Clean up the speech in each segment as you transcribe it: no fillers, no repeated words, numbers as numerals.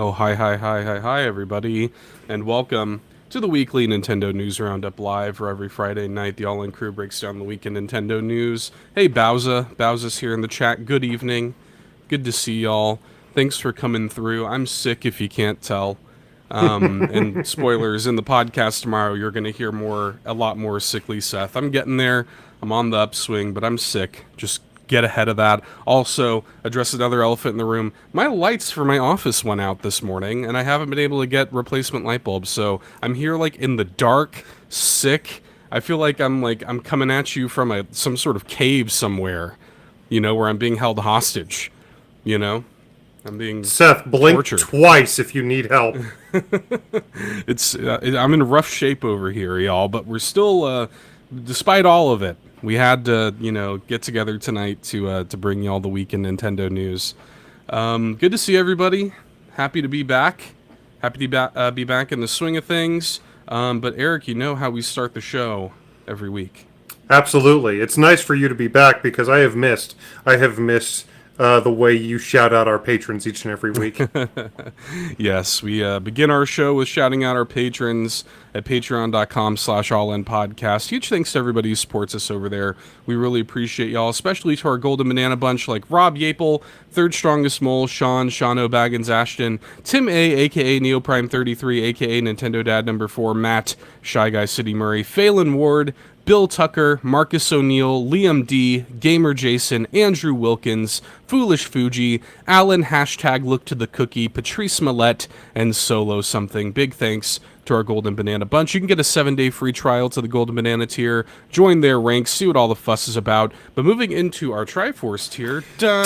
Oh, hi, everybody, and welcome to the weekly Nintendo News Roundup Live, where every Friday night the All-In crew breaks down the weekend Nintendo news. Hey, Bowser's here in the chat. Good evening. Good to see y'all. Thanks for coming through. I'm sick if you can't tell. And spoilers, in the podcast tomorrow, you're going to hear a lot more sickly Seth. I'm getting there. I'm on the upswing, but I'm sick. Just get ahead of that. Also, address another elephant in the room. My lights for my office went out this morning, and I haven't been able to get replacement light bulbs. So I'm here like in the dark, sick. I feel like I'm coming at you from some sort of cave somewhere, where I'm being held hostage. I'm being Seth, blink tortured. Twice if you need help. I'm in rough shape over here, y'all, but we're still, despite all of it, we had to, get together tonight to bring you all the weekend Nintendo news. Good to see everybody. Happy to be back. Happy to be back in the swing of things. But Eric, you know how we start the show every week. Absolutely. It's nice for you to be back because I have missed the way you shout out our patrons each and every week. Yes, we begin our show with shouting out our patrons at patreon.com/allinpodcast. Huge thanks to everybody who supports us over there. We really appreciate y'all, especially to our Golden Banana Bunch like Rob Yapel, Third Strongest Mole, Sean O'Baggins Ashton, Tim A, a.k.a. Neoprime33, a.k.a. Nintendo Dad number 4, Matt, Shy Guy City Murray, Phelan Ward, Bill Tucker, Marcus O'Neill, Liam D, Gamer Jason, Andrew Wilkins, Foolish Fuji, Alan, #Look to the Cookie, Patrice Millette, and Solo Something. Big thanks to our Golden Banana Bunch. You can get a 7-day free trial to the Golden Banana tier, join their ranks, see what all the fuss is about. But moving into our Triforce tier, need to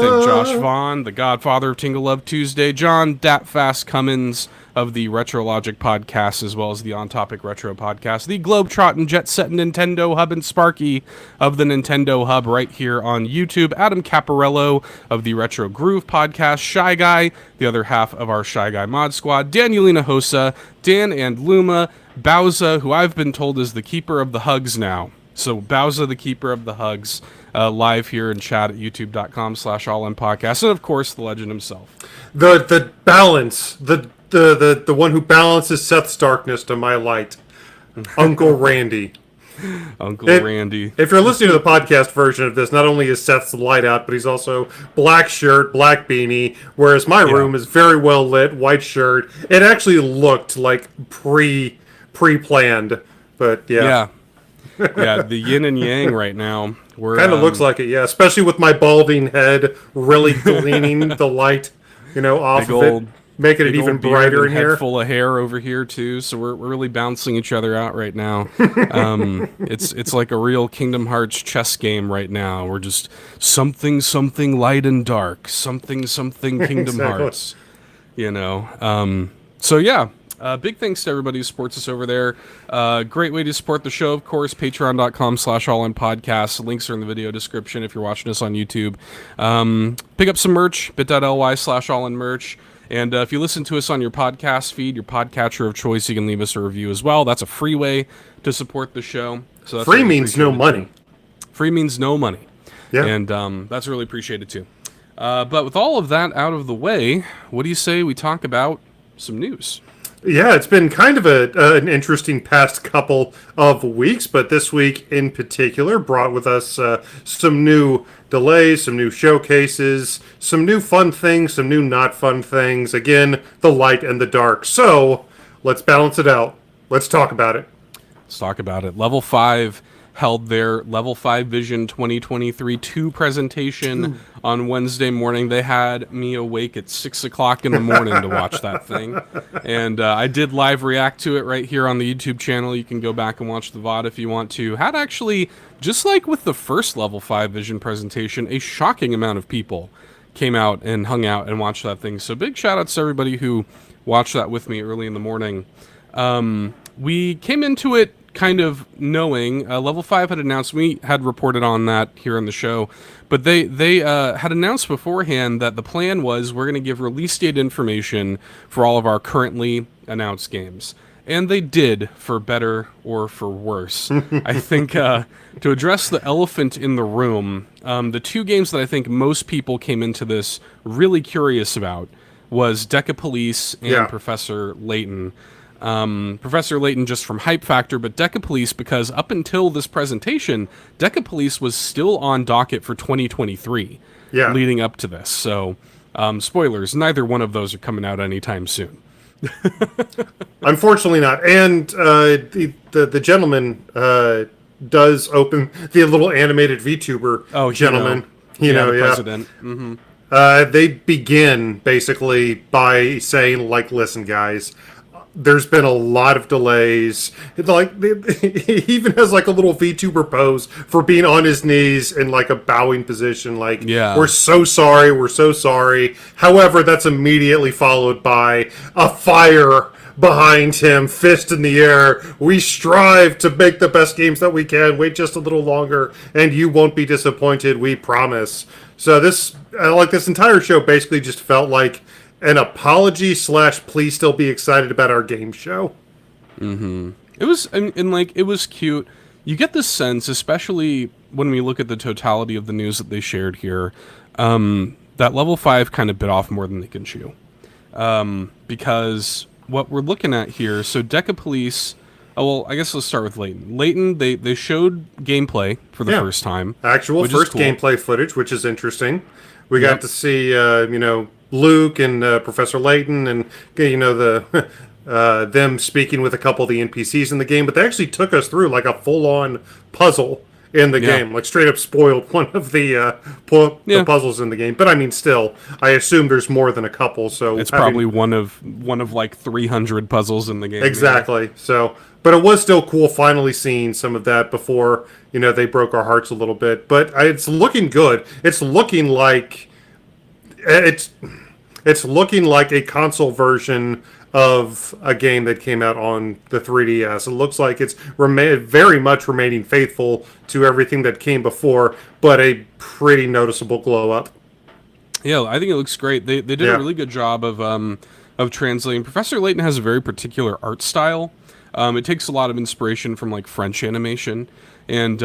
thank Josh Vaughn, the godfather of Tingle Love Tuesday, John Datfast Cummins of the Retrologic podcast, as well as the On Topic Retro podcast, the Globetrotting Jet Set Nintendo Hub and Sparky of the Nintendo Hub right here on YouTube, Adam Caparello of the Retro Groove podcast, Shy Guy, the other half of our Shy Guy mod squad, Danielina Hosa, Dan and Luma, Bowser, who I've been told is the keeper of the hugs now. So Bowser, the keeper of the hugs, live here in chat at youtube.com/allinpodcast, and of course the legend himself. The balance, the one who balances Seth's darkness to my light, Uncle Randy. Randy. If you're listening to the podcast version of this, not only is Seth's light out, but he's also black shirt, black beanie, whereas my room is very well lit, white shirt. It actually looked like pre-planned, but yeah. Yeah, the yin and yang right now. Kind of looks like it, yeah. Especially with my balding head really gleaning the light, off of it, making it even brighter in here. Head full of hair over here too, so we're really bouncing each other out right now. It's like a real Kingdom Hearts chess game right now. We're just something light and dark, something Kingdom Hearts. So yeah. Big thanks to everybody who supports us over there. Great way to support the show, of course, patreon.com/allinpodcast. Links are in the video description if you're watching us on YouTube. Pick up some merch, bit.ly/allinmerch. And if you listen to us on your podcast feed, your podcatcher of choice, you can leave us a review as well. That's a free way to support the show. So that's free means no money. Free means no money. Yeah. And that's really appreciated too. But with all of that out of the way, what do you say we talk about some news? Yeah, it's been kind of an interesting past couple of weeks, but this week in particular brought with us some new delays, some new showcases, some new fun things, some new not fun things. Again, the light and the dark. So, let's balance it out. Let's talk about it. Level 5 held their Level 5 Vision 2023 2 presentation on Wednesday morning. They had me awake at 6 o'clock in the morning to watch that thing. And I did live react to it right here on the YouTube channel. You can go back and watch the VOD if you want to. Had actually, just like with the first Level 5 Vision presentation, a shocking amount of people came out and hung out and watched that thing. So big shout outs to everybody who watched that with me early in the morning. We came into it kind of knowing Level 5 had announced, we had reported on that here on the show, but they had announced beforehand that the plan was we're going to give release date information for all of our currently announced games. And they did, for better or for worse. I think to address the elephant in the room, the two games that I think most people came into this really curious about was Deca Police and Yeah. Professor Layton. Professor Layton just from hype factor, but Deca Police because up until this presentation, Deca Police was still on docket for 2023, Yeah. leading up to this. So, spoilers, neither one of those are coming out anytime soon. Unfortunately not. And the gentleman does open the little animated VTuber gentleman. The president. They begin basically by saying, like, listen, guys, there's been a lot of delays. Like, he even has like a little VTuber pose for being on his knees in like a bowing position. Like, Yeah. we're so sorry, we're so sorry. However, that's immediately followed by a fire behind him, fist in the air. We strive to make the best games that we can. Wait just a little longer, and you won't be disappointed. We promise. So this, like, this entire show basically just felt like an apology / please still be excited about our game show. It was, and like, it was cute. You get this sense, especially when we look at the totality of the news that they shared here, that Level 5 kind of bit off more than they can chew. Because what we're looking at here, so Deca Police, oh, well, I guess let's start with Layton. Layton, they showed gameplay for the first time. Actual which first is cool. gameplay footage, which is interesting. We got to see, Luke and Professor Layton and, the them speaking with a couple of the NPCs in the game, but they actually took us through like a full-on puzzle in the game, like straight up spoiled one of the puzzles in the game. But I mean, still, I assume there's more than a couple. So It's probably one of like 300 puzzles in the game. exactly. Yeah. So, but it was still cool finally seeing some of that before they broke our hearts a little bit. But it's looking good. It's looking like it's looking like a console version of a game that came out on the 3DS. It looks like it's very much remaining faithful to everything that came before, but a pretty noticeable glow up. Yeah, I think it looks great. They did a really good job of translating. Professor Layton has a very particular art style. It takes a lot of inspiration from like French animation, and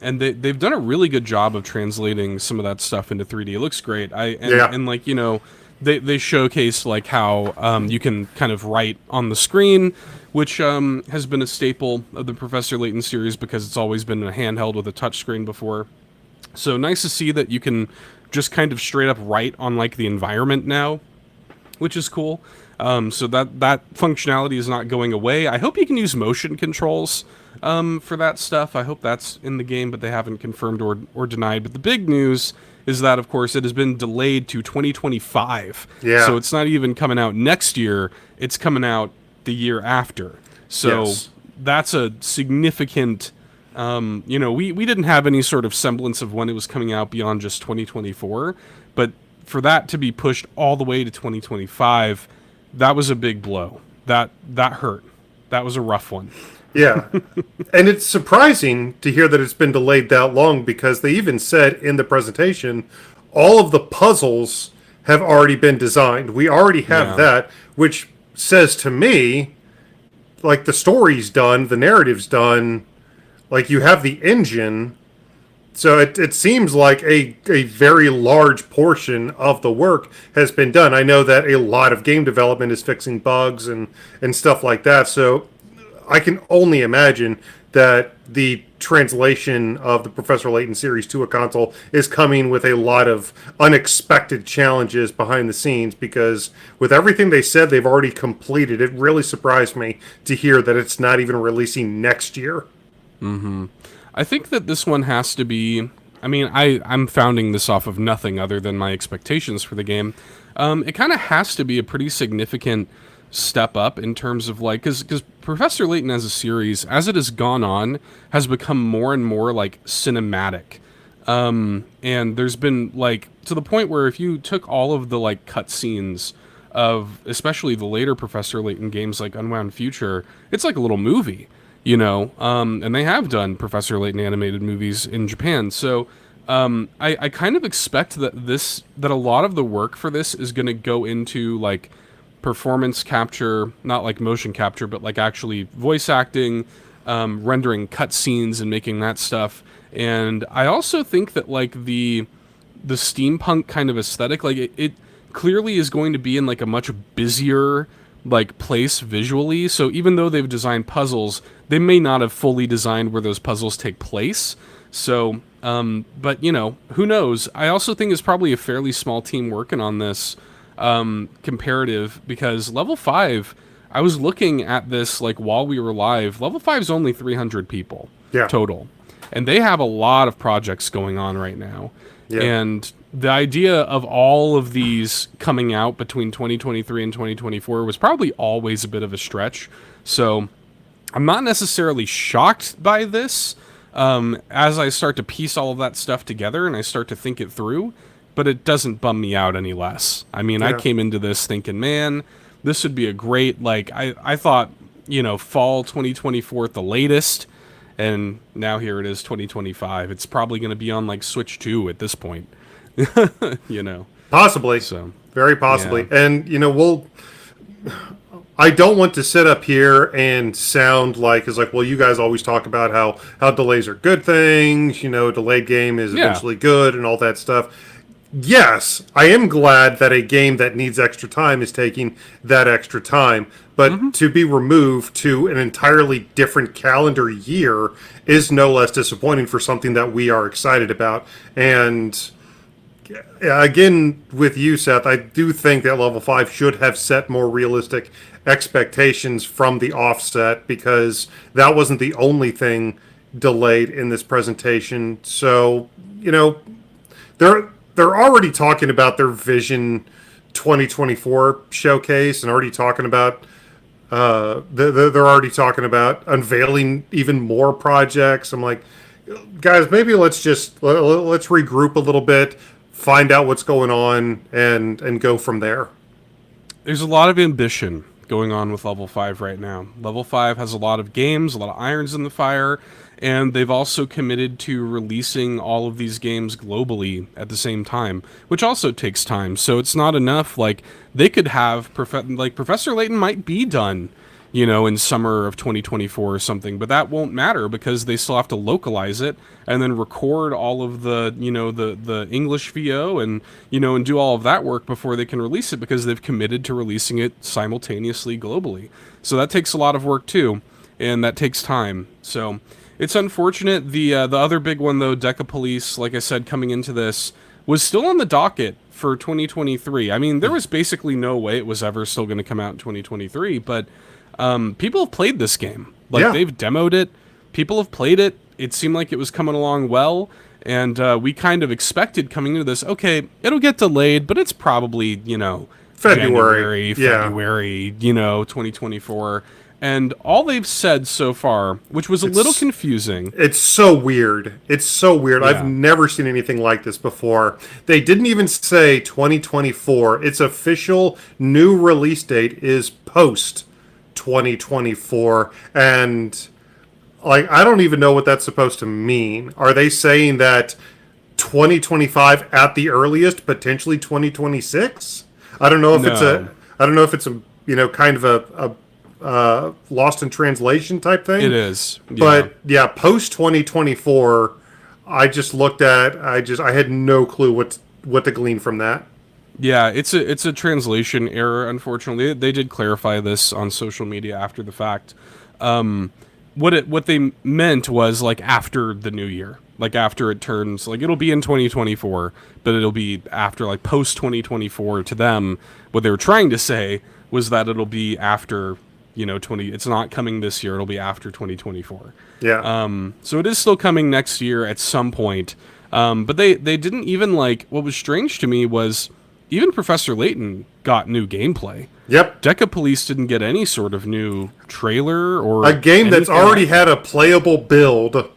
they've done a really good job of translating some of that stuff into 3D. It looks great. And like they showcase like how you can kind of write on the screen, which has been a staple of the Professor Layton series because it's always been a handheld with a touchscreen before. So nice to see that you can just kind of straight up write on like the environment now, which is cool. So that functionality is not going away. I hope you can use motion controls for that stuff. I hope that's in the game, but they haven't confirmed or denied. But the big news is that, of course, it has been delayed to 2025. Yeah. So it's not even coming out next year. It's coming out the year after. So that's a significant... we didn't have any sort of semblance of when it was coming out beyond just 2024. But for that to be pushed all the way to 2025... that was a big blow. That hurt. That was a rough one. Yeah. And it's surprising to hear that it's been delayed that long because they even said in the presentation, all of the puzzles have already been designed. We already have that, which says to me, like, the story's done, the narrative's done, like, you have the engine. So it seems like a very large portion of the work has been done. I know that a lot of game development is fixing bugs and stuff like that. So I can only imagine that the translation of the Professor Layton series to a console is coming with a lot of unexpected challenges behind the scenes, because with everything they said they've already completed, it really surprised me to hear that it's not even releasing next year. I think that this one has to be... I mean, I'm founding this off of nothing other than my expectations for the game. It kind of has to be a pretty significant step up in terms of, like... Because Professor Layton as a series, as it has gone on, has become more and more, like, cinematic. And there's been, like... to the point where if you took all of the, like, cutscenes of... especially the later Professor Layton games, like Unwound Future, it's like a little movie. And they have done Professor Layton animated movies in Japan. So I kind of expect that a lot of the work for this is going to go into like performance capture, not like motion capture, but like actually voice acting, rendering cutscenes and making that stuff. And I also think that like the steampunk kind of aesthetic, like it clearly is going to be in like a much busier like place visually. So even though they've designed puzzles, they may not have fully designed where those puzzles take place. So, but you know, who knows? I also think it's probably a fairly small team working on this comparative, because Level 5, I was looking at this like while we were live. Level 5 is only 300 people total, and they have a lot of projects going on right now. And the idea of all of these coming out between 2023 and 2024 was probably always a bit of a stretch. So I'm not necessarily shocked by this as I start to piece all of that stuff together and I start to think it through, but it doesn't bum me out any less. I mean, I came into this thinking, man, this would be a great, like, I thought, you know, fall 2024 at the latest. And now here it is, 2025. It's probably going to be on like Switch 2 at this point, you know. Possibly. So very possibly. Yeah. And, you know, I don't want to sit up here and sound like, it's like, well, you guys always talk about how delays are good things, you know, delayed game is eventually good and all that stuff. Yes, I am glad that a game that needs extra time is taking that extra time. But to be removed to an entirely different calendar year is no less disappointing for something that we are excited about. And again, with you, Seth, I do think that Level 5 should have set more realistic expectations from the offset, because that wasn't the only thing delayed in this presentation. So, you know, they're already talking about their Vision 2024 showcase and already talking about they're already talking about unveiling even more projects. I'm like, guys, maybe let's regroup a little bit, find out what's going on, and go from there. There's a lot of ambition going on with Level 5 right now. Level 5 has a lot of games, a lot of irons in the fire, and they've also committed to releasing all of these games globally at the same time, which also takes time. So it's not enough. Like, they could have Professor Layton might be done, you know, in summer of 2024 or something, but that won't matter because they still have to localize it and then record all of the, you know, the English VO and, you know, and do all of that work before they can release it, because they've committed to releasing it simultaneously globally. So that takes a lot of work too, and that takes time. So it's unfortunate. The other big one, though, Deca Police, like I said, coming into this, was still on the docket for 2023. I mean, there was basically no way it was ever still going to come out in 2023, but people have played this game. Like, they've demoed it. People have played it. It seemed like it was coming along well, and we kind of expected coming into this, okay, it'll get delayed, but it's probably, you know, February, you know, 2024. And all they've said so far, which was a little confusing. It's so weird. It's so weird. Yeah. I've never seen anything like this before. They didn't even say 2024. Its official new release date is post 2024. And like, I don't even know what that's supposed to mean. Are they saying that 2025 at the earliest, potentially 2026? I don't know if it's a you know, kind of a lost in translation type thing. It is, but yeah, post 2024. I just looked at. I had no clue what to glean from that. Yeah, it's a translation error. Unfortunately, they did clarify this on social media after the fact. What they meant was like after the new year, like after it turns, like it'll be in 2024, but it'll be after, like post 2024 to them. What they were trying to say was that it'll be after, you know, it's not coming this year, it'll be after 2024. Yeah. So it is still coming next year at some point. But they didn't even, like, what was strange to me was even Professor Layton got new gameplay. Yep. Deca Police didn't get any sort of new trailer or a game that's already had a playable build.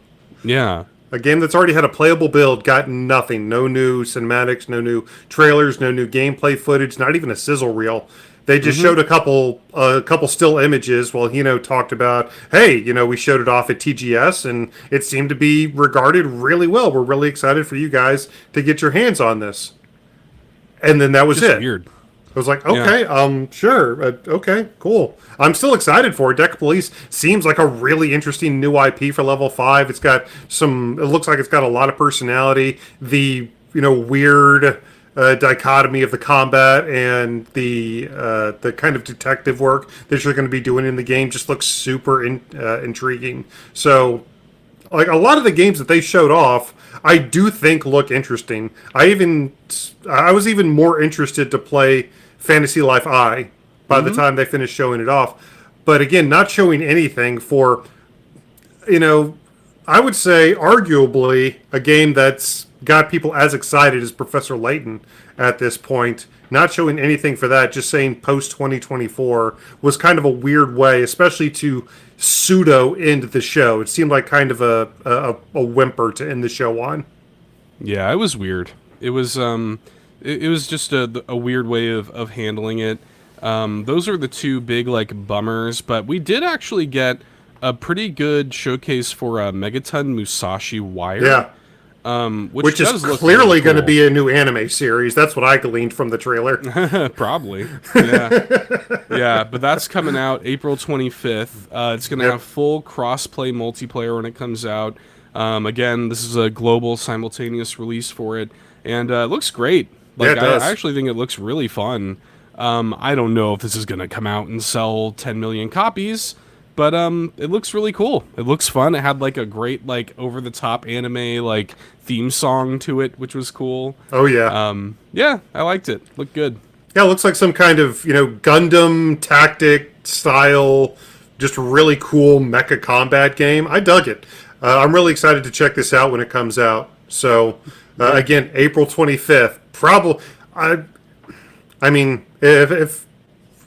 Yeah. A game that's already had a playable build got nothing. No new cinematics, no new trailers, no new gameplay footage, not even a sizzle reel. They just showed a couple still images while Hino talked about, hey, you know, we showed it off at TGS and it seemed to be regarded really well. We're really excited for you guys to get your hands on this. And then that was just it. Weird. I was like, Yeah. okay, sure, okay, cool. I'm still excited for it. Deck Police seems like a really interesting new IP for Level 5. It's got some. It looks like it's got a lot of personality. The weird dichotomy of the combat and the kind of detective work that you're going to be doing in the game just looks super intriguing. So, like a lot of the games that they showed off, I do think look interesting. I was even more interested to play Fantasy Life I by the time they finished showing it off. But again, not showing anything for, you know, I would say arguably a game that's got people as excited as Professor Layton at this point. Not showing anything for that, just saying post 2024 was kind of a weird way, especially to pseudo end the show. It seemed like kind of a whimper to end the show on. Yeah, it was weird. It was it was just a weird way of handling it. Those are the two big like bummers, but we did actually get a pretty good showcase for Megaton Musashi Wire. Yeah. Which is does look clearly really going to cool. be a new anime series. That's what I gleaned from the trailer. Probably. Yeah. Yeah, but that's coming out April 25th. It's going to Yep. have full cross-play multiplayer when it comes out. Again, this is a global simultaneous release for it, and it looks great. Yeah, Like, it does. I actually think it looks really fun. I don't know if this is going to come out and sell 10 million copies, but it looks really cool. It looks fun. It had like a great like over-the-top anime like theme song to it, which was cool. Oh yeah. Yeah, I liked it. Looked good. Yeah, it looks like some kind of, Gundam tactic style, just really cool mecha combat game. I dug it. I'm really excited to check this out when it comes out. So, again, April 25th. Probably, I mean, if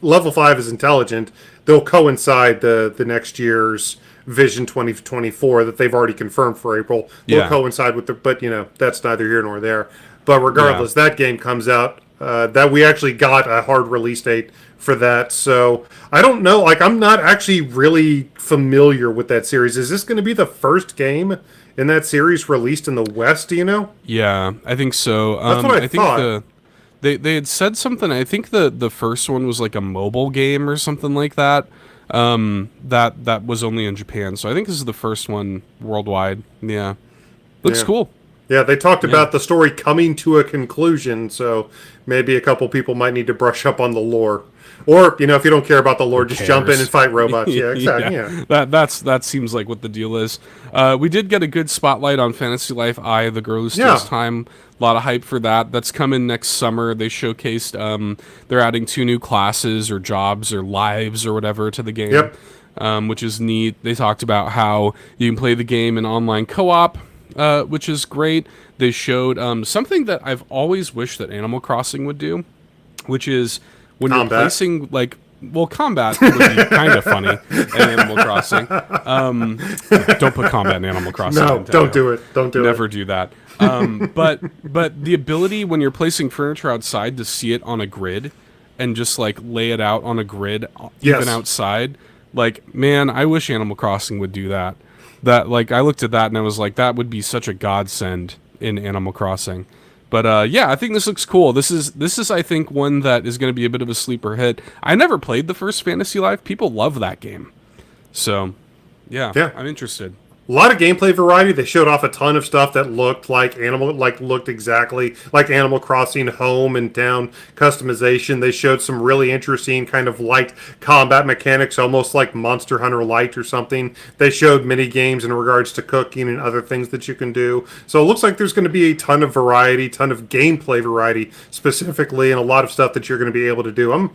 Level 5 is intelligent, they'll coincide the next year's Vision 2024 that they've already confirmed for April. They'll Yeah. coincide with but that's neither here nor there. But regardless, that game comes out. That we actually got a hard release date for that. So I don't know. Like, I'm not actually really familiar with that series. Is this going to be the first game in that series released in the West? Do you know? Yeah, I think so. That's what I think thought. they had said something. I think the first one was like a mobile game or something like that. That was only in Japan. So I think this is the first one worldwide. Yeah, looks Yeah. cool. Yeah, they talked about the story coming to a conclusion, so maybe a couple people might need to brush up on the lore. Or, if you don't care about the lore, just jump in cares? and fight robots. Yeah, exactly. Yeah. That seems like what the deal is. We did get a good spotlight on Fantasy Life I, The Girl Who Steals Yeah. Time. A lot of hype for that. That's coming next summer. They showcased they're adding 2 new classes or jobs or lives or whatever to the game. Yep. Which is neat. They talked about how you can play the game in online co-op, which is great. They showed something that I've always wished that Animal Crossing would do, which is when you're Combat. placing combat would be kind of funny in Animal Crossing. Don't put combat in Animal Crossing. No, don't do it. Don't do Never it. do that. But the ability when you're placing furniture outside to see it on a grid and just like lay it out on a grid Yes. even outside, like, man, I wish Animal Crossing would do that. That, like, I looked at that and I was like, that would be such a godsend in Animal Crossing. But yeah, I think this looks cool. This is I think one that is going to be a bit of a sleeper hit. I never played the first Fantasy Life. People love that game. So, yeah. I'm interested. A lot of gameplay variety. They showed off a ton of stuff that looked looked exactly like Animal Crossing home and town customization. They showed some really interesting kind of light combat mechanics, almost like Monster Hunter Lite or something. They showed mini games in regards to cooking and other things that you can do. So it looks like there's going to be a ton of variety, ton of gameplay variety specifically, and a lot of stuff that you're going to be able to do.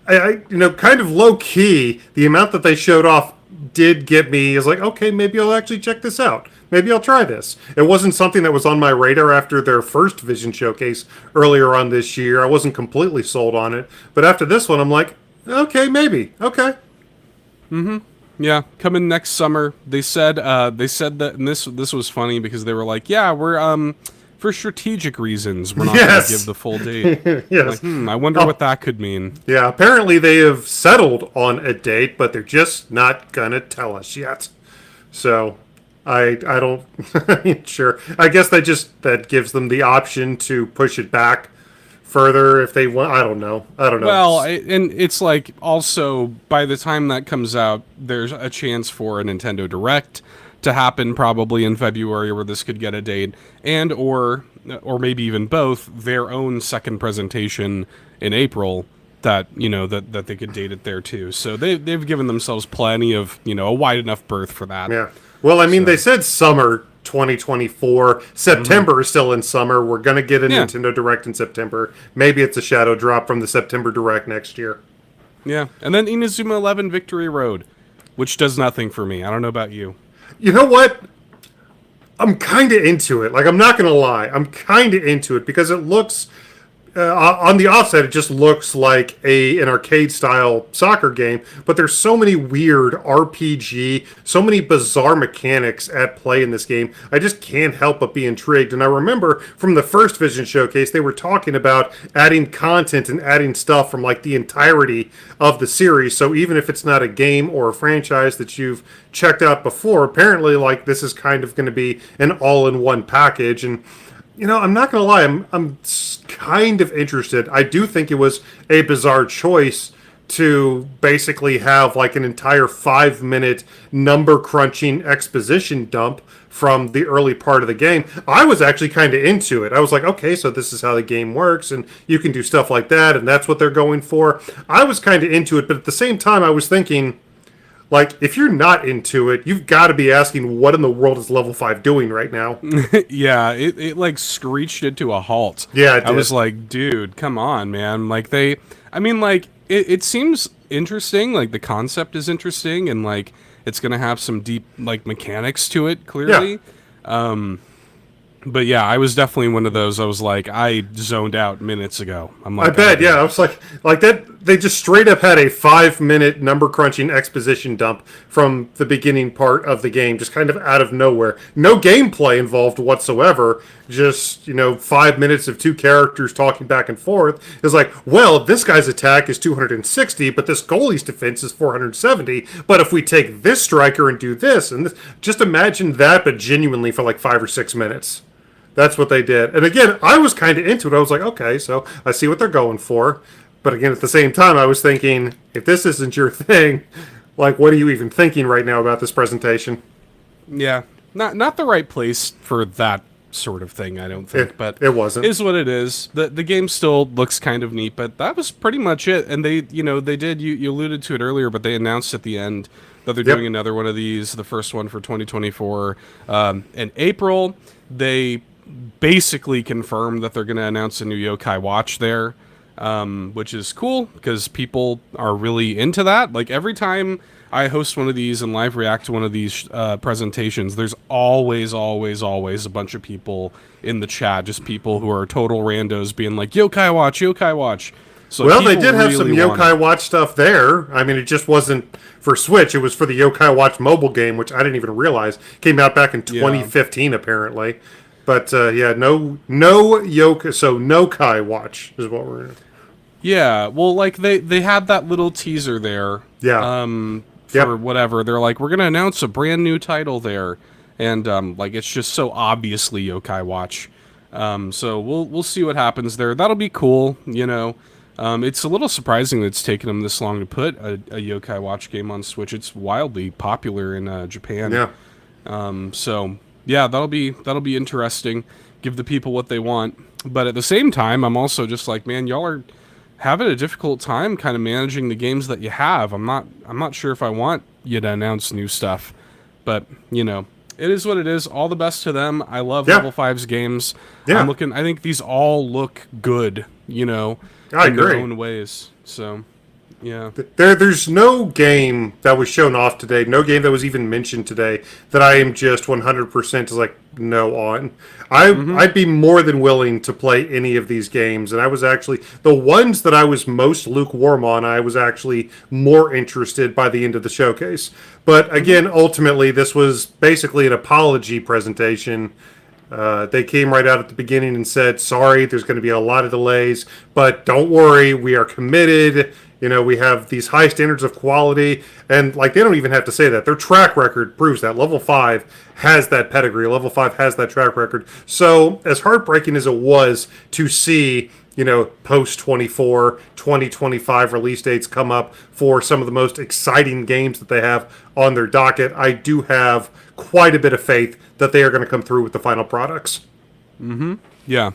Kind of low key, the amount that they showed off did get me is like, okay, maybe I'll actually check this out. Maybe I'll try this. It wasn't something that was on my radar after their first Vision showcase earlier on this year. I wasn't completely sold on it. But after this one, I'm like, okay, maybe. Okay. Yeah, coming next summer. They said that, and this was funny because they were like, yeah, we're for strategic reasons, we're not going Yes. to give the full date. Yes. Like, I wonder what that could mean. Yeah, apparently they have settled on a date, but they're just not gonna tell us yet. So I don't sure. I guess that gives them the option to push it back further if they want. I don't know. I don't know. Well, and it's like also by the time that comes out, there's a chance for a Nintendo Direct to happen probably in February where this could get a date, and or maybe even both, their own second presentation in April that, that they could date it there too. So they've given themselves plenty of, a wide enough berth for that. Yeah. Well, I mean, So- they said summer 2024. September is still in summer. We're going to get a Yeah. Nintendo Direct in September. Maybe it's a shadow drop from the September Direct next year. Yeah. And then Inazuma 11 Victory Road, which does nothing for me. I don't know about you. You know what? I'm kind of into it. Like, I'm not going to lie. I'm kind of into it because it looks, on the offset, it just looks like an arcade-style soccer game. But there's so many weird RPG, so many bizarre mechanics at play in this game. I just can't help but be intrigued. And I remember from the first Vision showcase, they were talking about adding content and adding stuff from like the entirety of the series. So even if it's not a game or a franchise that you've checked out before, apparently like this is kind of going to be an all-in-one package. And I'm not going to lie, I'm kind of interested. I do think it was a bizarre choice to basically have like an entire 5-minute number crunching exposition dump from the early part of the game. I was actually kind of into it. I was like, okay, so this is how the game works, and you can do stuff like that, and that's what they're going for. I was kind of into it, but at the same time, I was thinking, like, if you're not into it, you've got to be asking what in the world is Level 5 doing right now? Yeah, it like screeched it to a halt. Yeah, it I was did. like, dude, come on, man. Like it seems interesting. Like the concept is interesting, and like it's gonna have some deep like mechanics to it. Clearly, but yeah, I was definitely one of those. I was like, I zoned out minutes ago. I'm like, I bet, yeah. I was like that. They just straight up had a 5-minute number crunching exposition dump from the beginning part of the game, just kind of out of nowhere. No gameplay involved whatsoever. Just 5 minutes of two characters talking back and forth. It's like, well, this guy's attack is 260, but this goalie's defense is 470. But if we take this striker and do this and this, just imagine that, but genuinely for like 5 or 6 minutes. That's what they did. And again, I was kind of into it. I was like, okay, so I see what they're going for. But again, at the same time, I was thinking, if this isn't your thing, like, what are you even thinking right now about this presentation? yeah, not the right place for that sort of thing. I don't think, but It wasn't. is what it is. The game still looks kind of neat, but that was pretty much it. And they did. You alluded to it earlier, but they announced at the end that they're Yep. doing another one of these, the first one for 2024 in April. They basically confirmed that they're going to announce a new Yokai Watch there, which is cool because people are really into that. Like every time I host one of these and live react to one of these presentations, there's always a bunch of people in the chat, just people who are total randos being like, Yokai Watch, Yokai Watch. So Well, they people did have some really want Yokai it. Watch stuff there. I mean, it just wasn't for Switch. It was for the Yokai Watch mobile game, which I didn't even realize came out back in 2015, apparently. But yeah, no Yokai, so no Kai Watch is what we're. Yeah, well, like they had that little teaser there. Yeah. For Yep. whatever. They're like, we're gonna announce a brand new title there, and like it's just so obviously Yokai Watch. So we'll see what happens there. That'll be cool. It's a little surprising that it's taken them this long to put a Yokai Watch game on Switch. It's wildly popular in Japan. Yeah. So yeah, that'll be interesting. Give the people what they want. But at the same time, I'm also just like, man, y'all are having a difficult time kind of managing the games that you have. I'm not sure if I want you to announce new stuff. But, it is what it is. All the best to them. I love Yeah. Level 5's games. Yeah. I think these all look good, I in agree. their own ways. So, yeah. There's no game that was shown off today, no game that was even mentioned today that I am just 100% is like no on. I'd be more than willing to play any of these games, and I was actually the ones that I was most lukewarm on. I was actually more interested by the end of the showcase. But again, ultimately, this was basically an apology presentation. They came right out at the beginning and said, sorry, there's going to be a lot of delays, but don't worry, we are committed. We have these high standards of quality, and like they don't even have to say that. Their track record proves that. Level 5 has that pedigree. Level 5 has that track record. So, as heartbreaking as it was to see post 2025 release dates come up for some of the most exciting games that they have on their docket, I do have quite a bit of faith that they are going to come through with the final products. Yeah.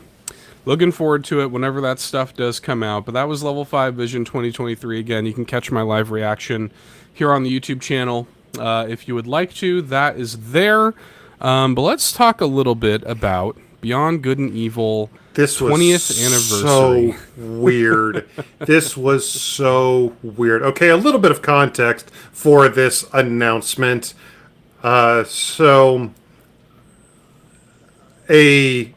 Looking forward to it whenever that stuff does come out. But that was Level 5 Vision 2023. Again, you can catch my live reaction here on the YouTube channel if you would like to. That is there. But let's talk a little bit about Beyond Good and Evil This 20th anniversary. So weird. This was so weird. Okay, a little bit of context for this announcement. So a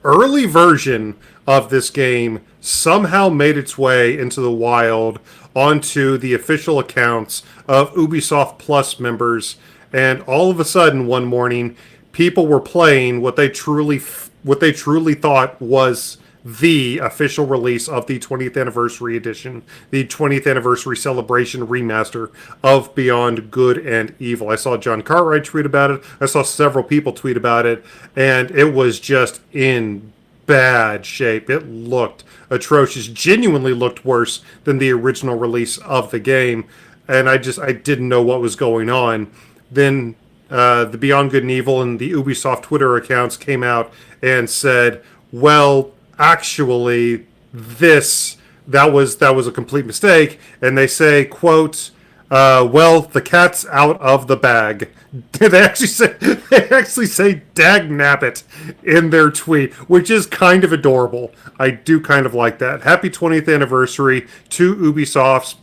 early version of this game somehow made its way into the wild onto the official accounts of Ubisoft Plus members, and all of a sudden one morning people were playing what they truly thought was the official release of the 20th anniversary edition, the 20th anniversary celebration remaster of Beyond Good and Evil. I saw John Cartwright tweet about it. I saw several people tweet about it, and it was just in bad shape. It looked atrocious, genuinely looked worse than the original release of the game, and I didn't know what was going on. Then the Beyond Good and Evil and the Ubisoft Twitter accounts came out and said, well, actually, that was a complete mistake. And they say, quote, well, the cat's out of the bag. They actually say dag nabbit in their tweet, which is kind of adorable. I do kind of like that. Happy 20th anniversary to Ubisoft's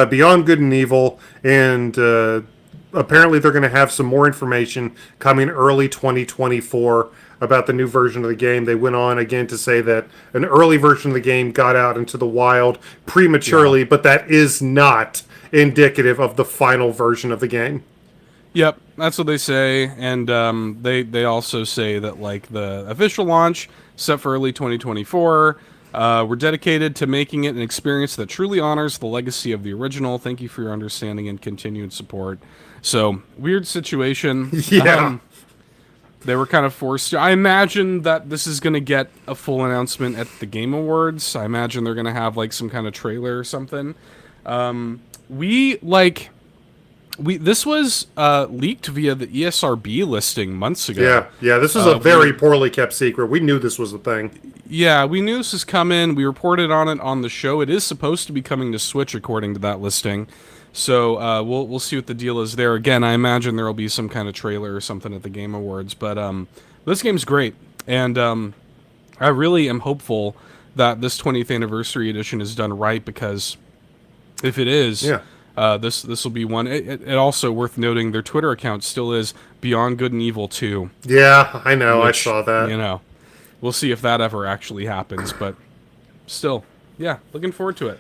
Beyond Good and Evil, and apparently they're going to have some more information coming early 2024 about the new version of the game. They went on again to say that an early version of the game got out into the wild prematurely, but that is not indicative of the final version of the game. Yep, that's what they say, and they also say that like the official launch set for early 2024. We're dedicated to making it an experience that truly honors the legacy of the original. Thank you for your understanding and continued support. So, weird situation. Yeah. They were kind of forced to. I imagine that this is going to get a full announcement at the Game Awards. I imagine they're going to have like some kind of trailer or something. This was leaked via the ESRB listing months ago. Yeah. This was a very poorly kept secret. We knew this was a thing. Yeah, we knew this was coming. We reported on it on the show. It is supposed to be coming to Switch according to that listing. So we'll see what the deal is there. Again, I imagine there will be some kind of trailer or something at the Game Awards. But this game's great, and I really am hopeful that this 20th anniversary edition is done right, because if it is, this will be one. It also worth noting their Twitter account still is Beyond Good and Evil 2. Yeah, I know. Which, I saw that. You know, we'll see if that ever actually happens. But still, yeah, looking forward to it.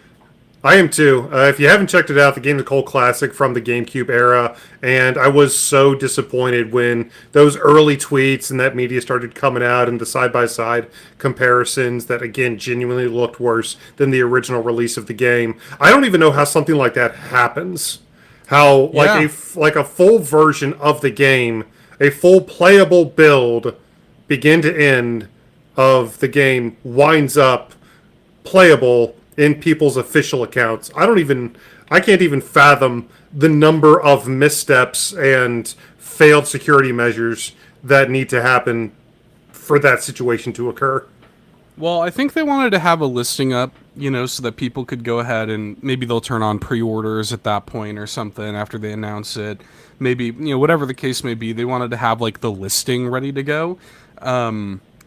I am too. If you haven't checked it out, the game is a cult classic from the GameCube era, and I was so disappointed when those early tweets and that media started coming out and the side-by-side comparisons that, again, genuinely looked worse than the original release of the game. I don't even know how something like that happens. How, like a full version of the game, a full playable build, begin to end, of the game winds up playable in people's official accounts. I can't even fathom the number of missteps and failed security measures that need to happen for that situation to occur. Well, I think they wanted to have a listing up, so that people could go ahead and maybe they'll turn on pre-orders at that point or something after they announce it. Maybe, whatever the case may be, they wanted to have like the listing ready to go.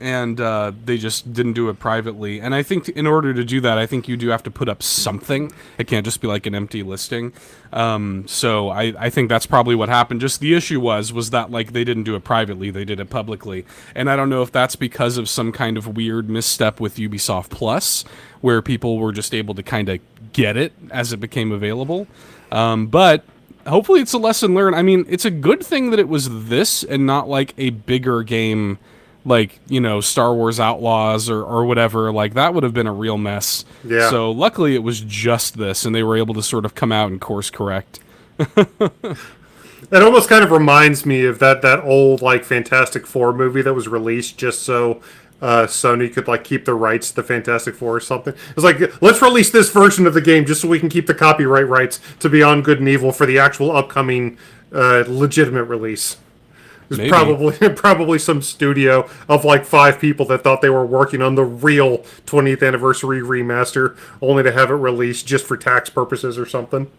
And they just didn't do it privately. And I think in order to do that, I think you do have to put up something. It can't just be like an empty listing. So I think that's probably what happened. Just the issue was that like they didn't do it privately, they did it publicly. And I don't know if that's because of some kind of weird misstep with Ubisoft Plus, where people were just able to kind of get it as it became available. But hopefully it's a lesson learned. I mean, it's a good thing that it was this and not like a bigger game like, Star Wars Outlaws or whatever. Like, that would have been a real mess. Yeah. So luckily it was just this, and they were able to sort of come out and course correct. That almost kind of reminds me of that old, like, Fantastic Four movie that was released just so Sony could like keep the rights to the Fantastic Four or something. It's like, let's release this version of the game just so we can keep the copyright rights to Beyond Good and Evil for the actual upcoming legitimate release. There's Maybe. probably some studio of like 5 people that thought they were working on the real 20th anniversary remaster, only to have it released just for tax purposes or something.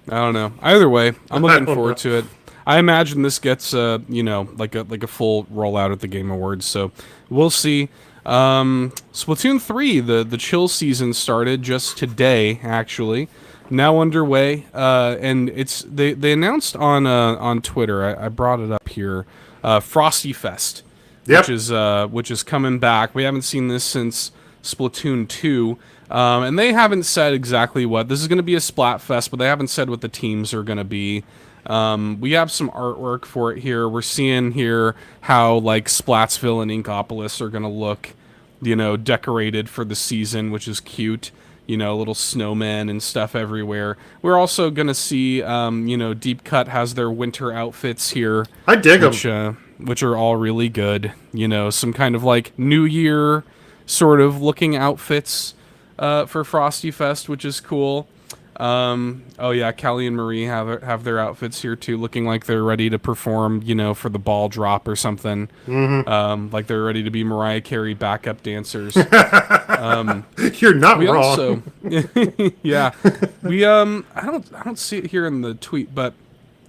I don't know. Either way, I'm looking don't forward know. to it. I imagine this gets like a full rollout at the Game Awards, so we'll see. Splatoon 3, the chill season started just today, actually. Now underway, and they announced on Twitter. I brought it up here. Frosty Fest, Yep. which is coming back. We haven't seen this since Splatoon 2. And they haven't said exactly what. This is going to be a Splatfest, but they haven't said what the teams are going to be. We have some artwork for it here. We're seeing here how like Splatsville and Inkopolis are going to look, decorated for the season, which is cute. Little snowmen and stuff everywhere. We're also going to see, Deep Cut has their winter outfits here. I dig them. Which are all really good. Some kind of like New Year sort of looking outfits for Frosty Fest, which is cool. Oh yeah, Callie and Marie have their outfits here too, looking like they're ready to perform, for the ball drop or something. Like they're ready to be Mariah Carey backup dancers. You're not We wrong. also, yeah, we I don't see it here in the tweet, but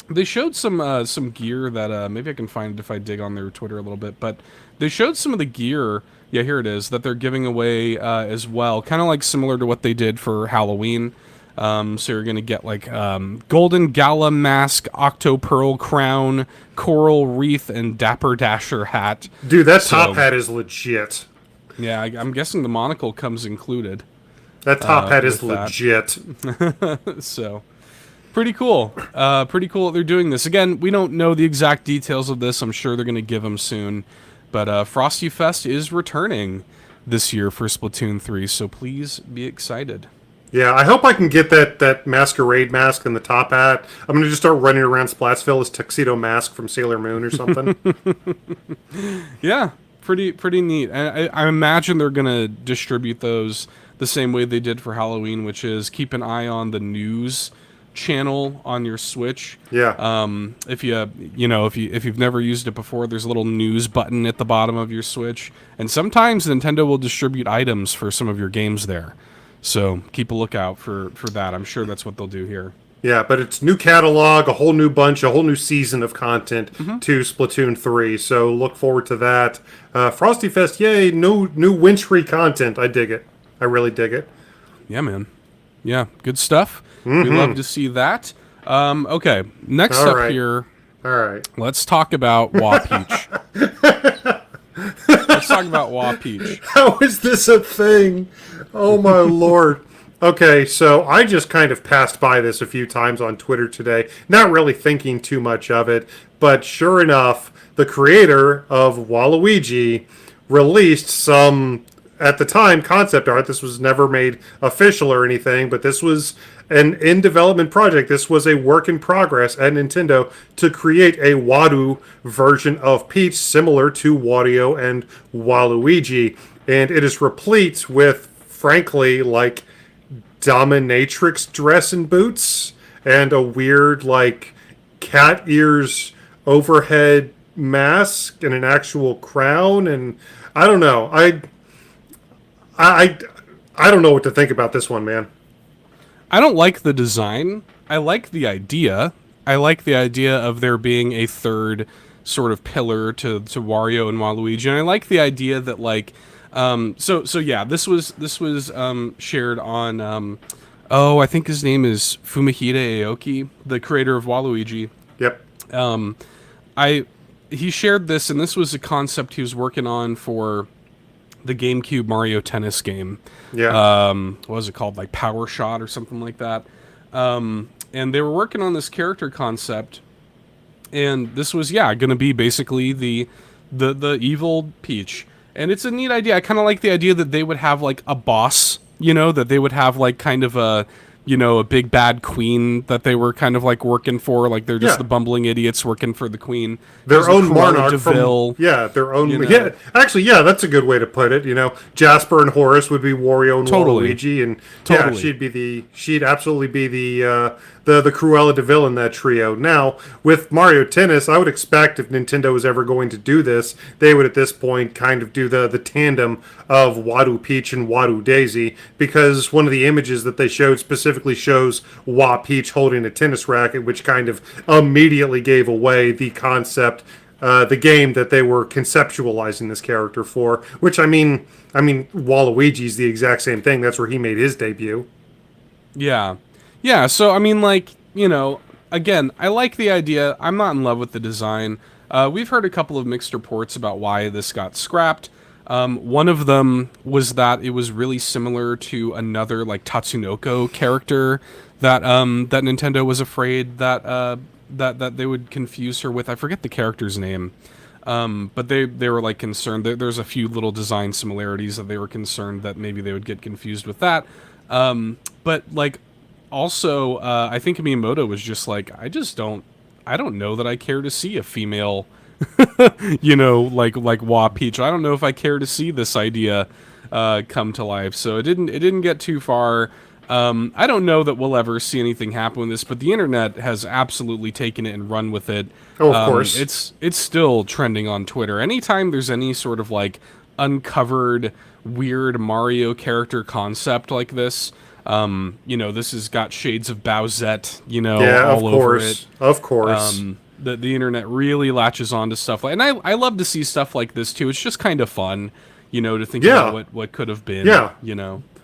they showed some gear that maybe I can find it if I dig on their Twitter a little bit, but they showed some of the gear. Yeah, here it is that they're giving away as well, kind of like similar to what they did for Halloween. So you're gonna get like golden gala mask, octo pearl crown, coral wreath, and dapper dasher hat. Dude, that top hat is legit. Yeah, I'm guessing the monocle comes included. That top hat is with that. legit. So pretty cool. Pretty cool that they're doing this. Again, we don't know the exact details of this. I'm sure they're gonna give them soon. But Frosty Fest is returning this year for Splatoon 3, so please be excited. Yeah, I hope I can get that masquerade mask and the top hat. I'm going to just start running around Splatsville as Tuxedo Mask from Sailor Moon or something. Yeah, pretty neat. I imagine they're going to distribute those the same way they did for Halloween, which is keep an eye on the news channel on your Switch. Yeah. If you've never used it before, there's a little news button at the bottom of your Switch, and sometimes Nintendo will distribute items for some of your games there. So keep a lookout for that. I'm sure that's what they'll do here. Yeah, but it's new catalog, a whole new bunch, a whole new season of content to Splatoon 3. So look forward to that. Frosty Fest, yay, new wintry content. I dig it. I really dig it. Yeah, man. Yeah, good stuff. We love to see that. Okay, next All up right. here, All right. let's talk about Wapeach. Let's talk about Wapeach. How is this a thing? Oh my lord. Okay, so I just kind of passed by this a few times on Twitter today, not really thinking too much of it, but sure enough, the creator of Waluigi released some, at the time, concept art. This was never made official or anything, but this was an in-development project. This was a work in progress at Nintendo to create a Wadu version of Peach similar to Wario and Waluigi. And it is replete with, frankly, like, dominatrix dress and boots and a weird, like, cat ears overhead mask and an actual crown. And I don't know. I don't know what to think about this one, man. I don't like the design. I like the idea. I like the idea of there being a third sort of pillar to Wario and Waluigi, and I like the idea that like, so yeah, this was shared on, I think his name is Fumihide Aoki, the creator of Waluigi. Yep. He shared this, and this was a concept he was working on for the GameCube Mario Tennis game. Yeah. What was it called? Like Power Shot or something like that. And they were working on this character concept, and this was, going to be basically the evil Peach. And it's a neat idea. I kind of like the idea that they would have like a boss, that they would have like kind of a a big bad queen that they were kind of like working for. Like they're just Yeah. the bumbling idiots working for the queen. Their There's a own Cruella monarch Deville, their own you yeah, know. actually, yeah, that's a good way to put it. Jasper and Horace would be Wario and Totally. Waluigi, and yeah, Totally. she'd absolutely be the Cruella Deville in that trio. Now with Mario Tennis, I would expect if Nintendo was ever going to do this, they would at this point kind of do the tandem of Wapeach and Daisy, because one of the images that they showed specifically shows Wapeach holding a tennis racket, which kind of immediately gave away the concept, the game that they were conceptualizing this character for. Which Waluigi's the exact same thing. That's where he made his debut. Yeah. Yeah, so I mean, like, again, I like the idea. I'm not in love with the design. We've heard a couple of mixed reports about why this got scrapped. One of them was that it was really similar to another, like, Tatsunoko character that Nintendo was afraid that they would confuse her with. I forget the character's name. But they were like concerned. There's a few little design similarities that they were concerned that maybe they would get confused with that. But like also, I think Miyamoto was just like, I don't know that I care to see a female, like Wapeach. I don't know if I care to see this idea come to life. So it didn't get too far. I don't know that we'll ever see anything happen with this, but the internet has absolutely taken it and run with it. Oh, of course. It's still trending on Twitter. Anytime there's any sort of like uncovered weird Mario character concept like this, this has got shades of Bowsette, Yeah, all of over course. it. Of course. The internet really latches on to stuff like, and I love to see stuff like this too. It's just kind of fun, to think Yeah. about what could have been. Yeah.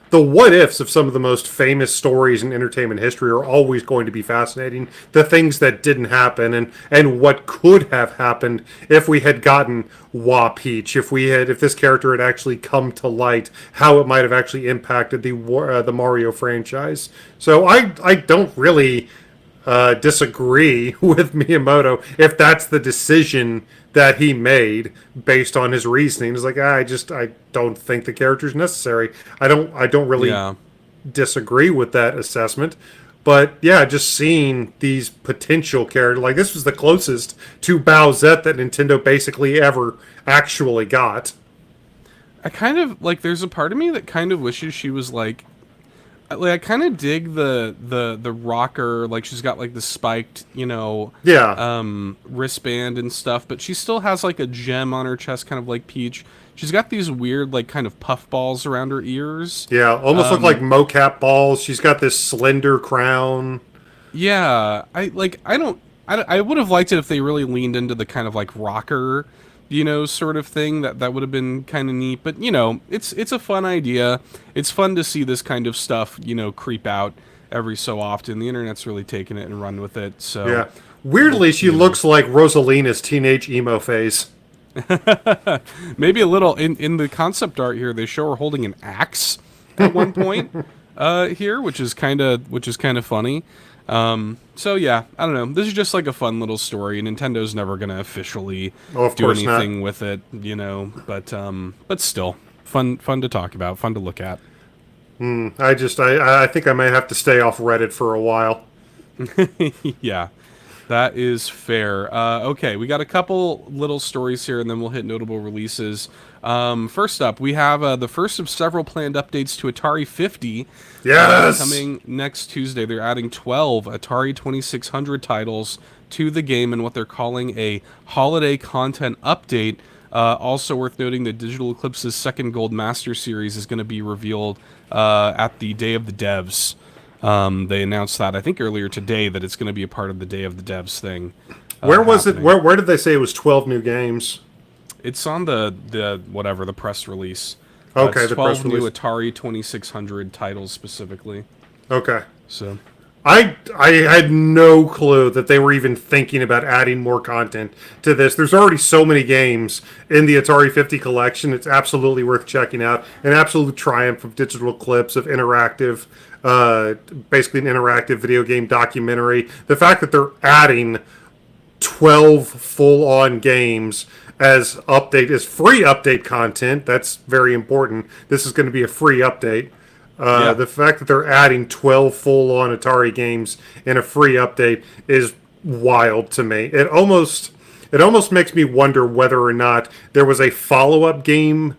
The what ifs of some of the most famous stories in entertainment history are always going to be fascinating. The things that didn't happen, and what could have happened if we had gotten Wapeach, if this character had actually come to light, how it might have actually impacted the Mario franchise. So I don't really disagree with Miyamoto if that's the decision that he made based on his reasoning. It's like, I don't think the character's necessary. I don't really Yeah. disagree with that assessment. But yeah, just seeing these potential characters, like this was the closest to Bowsette that Nintendo basically ever actually got. I kind of like. There's a part of me that kind of wishes she was like I kind of dig the rocker. Like she's got like the spiked, Yeah. wristband and stuff, but she still has like a gem on her chest, kind of like Peach. She's got these weird like kind of puff balls around her ears. Yeah, almost look like mocap balls. She's got this slender crown. Yeah, I would have liked it if they really leaned into the kind of like rocker, sort of thing. That would have been kind of neat. But it's a fun idea. It's fun to see this kind of stuff, creep out every so often. The internet's really taken it and run with it. So Yeah. Weirdly, she looks like Rosalina's teenage emo phase. maybe a little in the concept art here. They show her holding an axe at one point here, which is kind of funny. So yeah, I don't know. This is just like a fun little story. Nintendo's never gonna officially Of do course anything with it, but still fun to talk about, fun to look at. I think I might have to stay off Reddit for a while. Yeah, that is fair. Okay, we got a couple little stories here, and then we'll hit notable releases. First up, we have the first of several planned updates to Atari 50. Yes! Coming next Tuesday. They're adding 12 Atari 2600 titles to the game in what they're calling a holiday content update. Also worth noting that Digital Eclipse's second Gold Master Series is going to be revealed at the Day of the Devs. They announced that, I think, earlier today, that it's going to be a part of the Day of the Devs thing. Where was happening. it? Where did they say it was 12 new games? It's on the press release. Okay, it's the 12 press new release. Atari 2600 titles specifically. Okay. So I had no clue that they were even thinking about adding more content to this. There's already so many games in the Atari 50 collection. It's absolutely worth checking out. An absolute triumph of Digital Eclipse, of interactive, basically an interactive video game documentary. The fact that they're adding 12 full-on games as free update content, that's very important. This is going to be a free update. Yeah. The fact that they're adding 12 full-on Atari games in a free update is wild to me. It almost makes me wonder whether or not there was a follow-up game,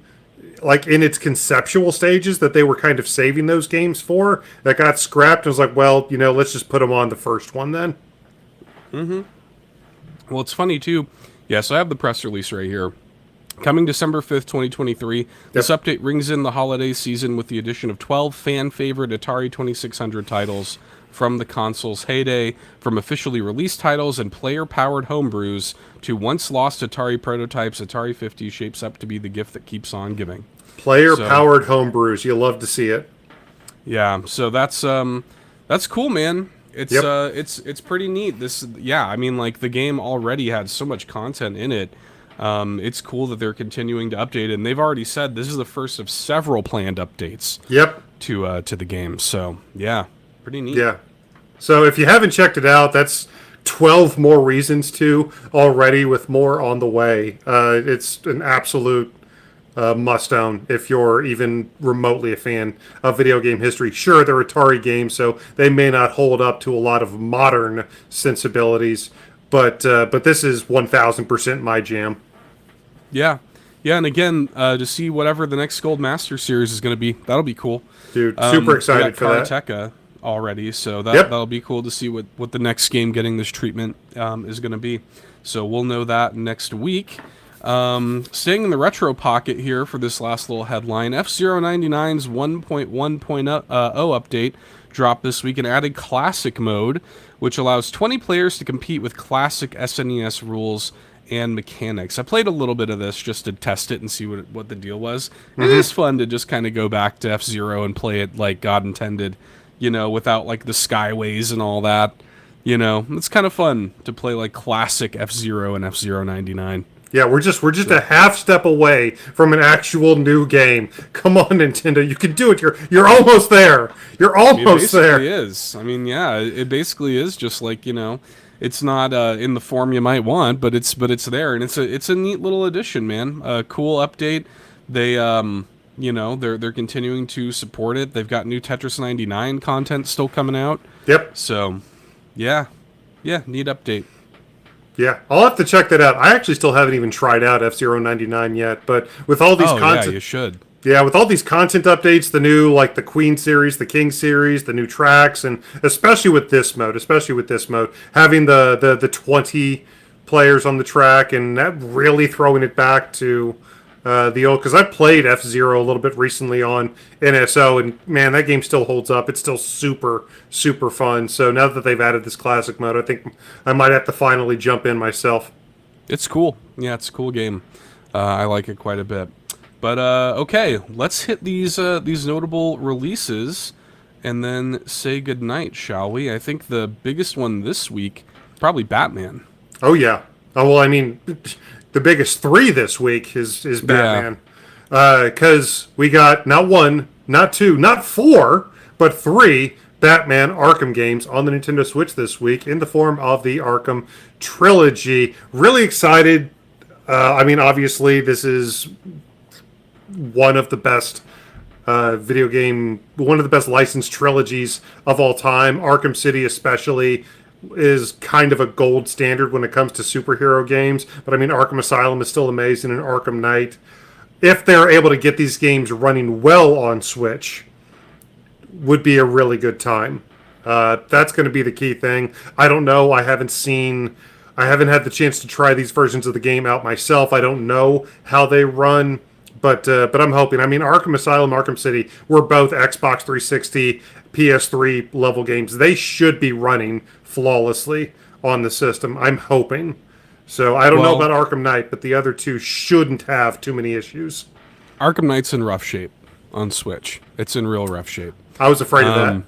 like in its conceptual stages, that they were kind of saving those games for, that got scrapped. And was like, well, let's just put them on the first one then. Well, it's funny too. Yeah, so I have the press release right here. Coming December 5th, 2023, this update rings in the holiday season with the addition of 12 fan-favorite Atari 2600 titles from the console's heyday, from officially released titles and player-powered homebrews to once-lost Atari prototypes. Atari 50 shapes up to be the gift that keeps on giving. Player-powered homebrews. You love to see it. Yeah, so that's cool, man. It's pretty neat. I mean, like, the game already had so much content in it. It's cool that they're continuing to update it, and they've already said this is the first of several planned updates. Yep. To the game. So yeah, pretty neat. Yeah. So if you haven't checked it out, that's 12 more reasons to already, with more on the way. It's an absolute must-own if you're even remotely a fan of video game history. Sure, they're Atari games, so they may not hold up to a lot of modern sensibilities, but this is 1000% my jam. Yeah. Yeah, and again, to see whatever the next Gold Master series is going to be, that'll be cool. Dude, super excited for that. Karateka already, so that'll be cool to see what the next game getting this treatment is going to be. So we'll know that next week. Staying in the retro pocket here for this last little headline, F-Zero 99's 1.1.0 update dropped this week and added Classic Mode, which allows 20 players to compete with classic SNES rules and mechanics. I played a little bit of this just to test it and see what the deal was. Mm-hmm. It is fun to just kind of go back to F-Zero and play it like God intended, without like the skyways and all that. It's kind of fun to play like classic F-Zero and F-Zero 99. Yeah, we're just a half step away from an actual new game. Come on, Nintendo, you can do it. You're almost there. You're almost there. It is. I mean, yeah, it basically is just like, it's not in the form you might want, but it's there, and it's a neat little addition, man. A cool update. They they're continuing to support it. They've got new Tetris 99 content still coming out. Yep. So, yeah, neat update. Yeah, I'll have to check that out. I actually still haven't even tried out F-Zero 99 yet, but with all these content... yeah, you should. Yeah, with all these content updates, the new, like, the Queen series, the King series, the new tracks, and especially with this mode, having the 20 players on the track, and that really throwing it back to the old... Because I played F-Zero a little bit recently on NSO, and, man, that game still holds up. It's still super, super fun. So now that they've added this classic mode, I think I might have to finally jump in myself. It's cool. Yeah, it's a cool game. I like it quite a bit. But, okay, let's hit these notable releases and then say goodnight, shall we? I think the biggest one this week, probably Batman. Oh, yeah. Oh, well, I mean, the biggest three this week is Batman. Because we got not one, not two, not four, but three Batman Arkham games on the Nintendo Switch this week in the form of the Arkham Trilogy. Really excited. I mean, obviously, this is one of the best one of the best licensed trilogies of all time. Arkham City especially is kind of a gold standard when it comes to superhero games. But I mean, Arkham Asylum is still amazing, and Arkham Knight. If they're able to get these games running well on Switch, would be a really good time. That's going to be the key thing. I don't know. I haven't had the chance to try these versions of the game out myself. I don't know how they run. But I'm hoping. I mean, Arkham Asylum, Arkham City were both Xbox 360, PS3 level games. They should be running flawlessly on the system. I'm hoping. So I don't know about Arkham Knight, but the other two shouldn't have too many issues. Arkham Knight's in rough shape on Switch. It's in real rough shape. I was afraid of that.